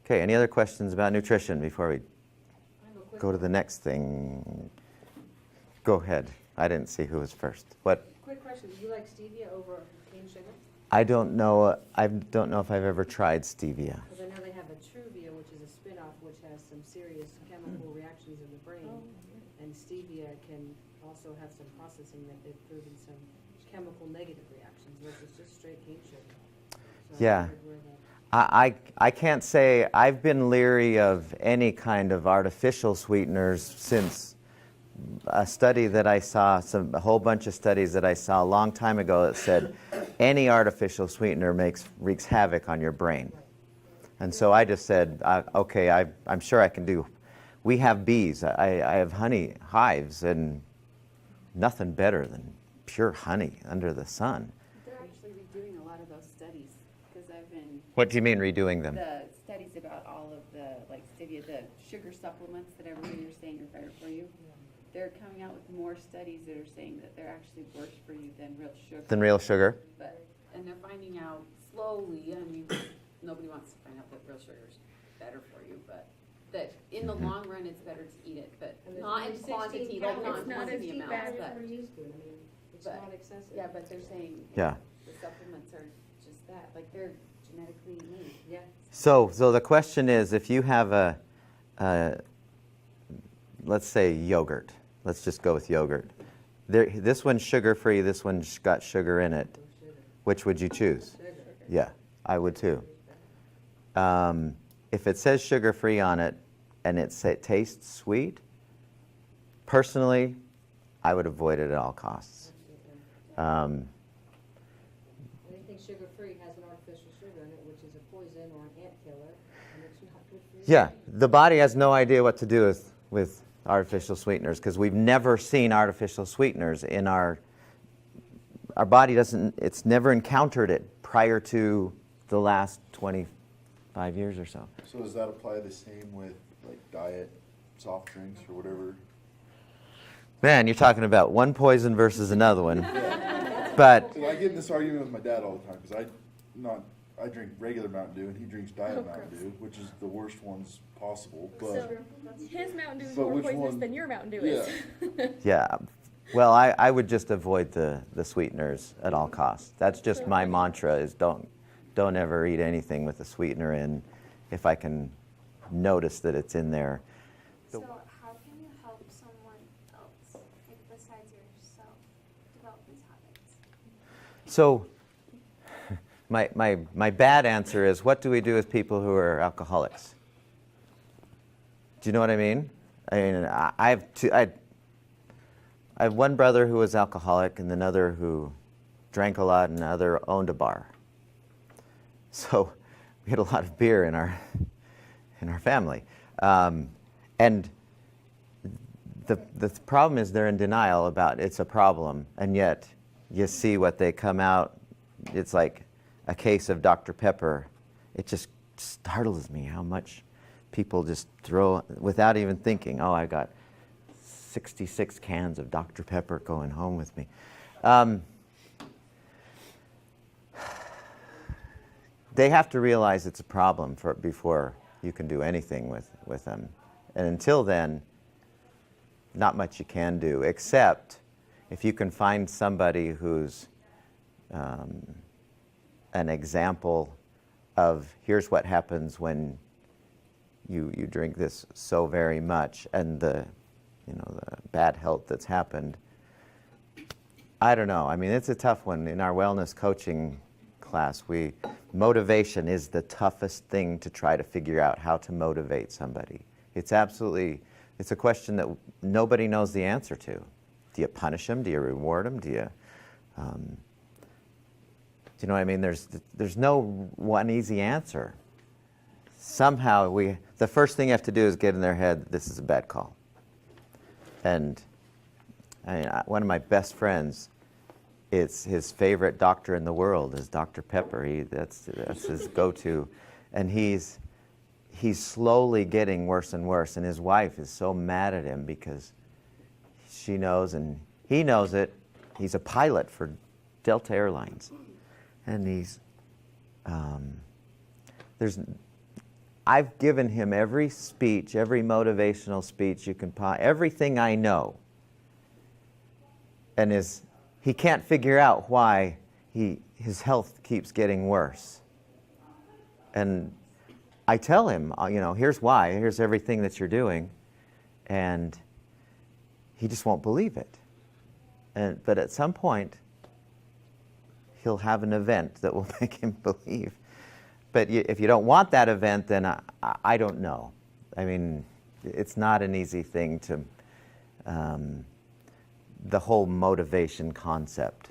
Okay, any other questions about nutrition before we I have a quick go to the next thing? Go ahead. I didn't see who was first. What? quick question. Do you like stevia over cane sugar? I don't know. I don't know if I've ever tried stevia. Because I know they have a Truvia, which is a spin-off, which has some serious chemical reactions in the brain. And stevia can also have some processing that they've proven some chemical negative reactions versus just straight cane sugar. So I Yeah. wondered where that- I can't say. I've been leery of any kind of artificial sweeteners since a study that I saw, a whole bunch of studies that I saw a long time ago that said any artificial sweetener wreaks havoc on your brain. And so I just said, okay, I'm sure I can do. We have bees. I have honey hives, and nothing better than pure honey under the sun. They're actually redoing a lot of those studies because I've been What do you mean redoing them? the studies about all of the like stevia, the sugar supplements that everybody are saying are better for you. They're coming out with more studies that are saying that they're actually worse for you than real sugar. Than real sugar? And they're finding out slowly, I mean, nobody wants to find out that real sugar is better for you, but that in the long run, it's better to eat it, but And there's not in only 16 quantity, like calories. not It's in not as quantity deep amounts, as but, We're used to it. I mean, it's But- not excessive. yeah, but they're saying Yeah. the supplements are just that, like they're genetically made. Yeah. So the question is, if you have let's say yogurt. Let's just go with yogurt. This one's sugar-free, this one's got sugar in it. Which would you choose? Sugar. Yeah, I would too. If it says sugar-free on it and it tastes sweet, personally, I would avoid it at all costs. Anything sugar-free has an artificial sugar in it, which is a poison or an ant killer, and it's not good for you. Yeah, the body has no idea what to do with artificial sweeteners because we've never seen artificial sweeteners in our body doesn't, it's never encountered it prior to the last 25 years or so. So does that apply the same with like diet, soft drinks or whatever? Man, you're talking about one poison versus another one. But So I get in this argument with my dad all the time because I drink regular Mountain Dew and he drinks Diet Mountain Dew, which is the worst ones possible. But So his Mountain Dew is But more which poisonous one- than your Mountain Dew yeah, is. yeah, well, I would just avoid the sweeteners at all costs. That's just my mantra is don't ever eat anything with a sweetener in if I can notice that it's in there. So how can you help someone else, like besides yourself, develop these habits? So my bad answer is, what do we do with people who are alcoholics? Do you know what I mean? I mean, I have one brother who was alcoholic and another who drank a lot and another owned a bar. So we had a lot of beer in our family. And the problem is they're in denial about it's a problem, and yet you see what they come out, it's like a case of Dr. Pepper. It just startles me how much people just throw, without even thinking, oh, I got 66 cans of Dr. Pepper going home with me. They have to realize it's a problem before you can do anything with them. And until then, not much you can do, except if you can find somebody who's an example of here's what happens when you drink this so very much and the bad health that's happened. I don't know. I mean, it's a tough one. In our wellness coaching class, motivation is the toughest thing to try to figure out how to motivate somebody. It's a question that nobody knows the answer to. Do you punish them? Do you reward them? Do you know what I mean? There's no one easy answer. Somehow the first thing you have to do is get in their head, this is a bad call. And I mean, one of my best friends, it's his favorite doctor in the world is Dr. Pepper. That's his go-to. And he's slowly getting worse and worse. And his wife is so mad at him because she knows and he knows it. He's a pilot for Delta Airlines. And I've given him every speech, every motivational speech you can everything I know. And he can't figure out why his health keeps getting worse. And I tell him, here's why, here's everything that you're doing, and he just won't believe it. But at some point, he'll have an event that will make him believe. But if you don't want that event, then I don't know. I mean, it's not an easy thing to, the whole motivation concept.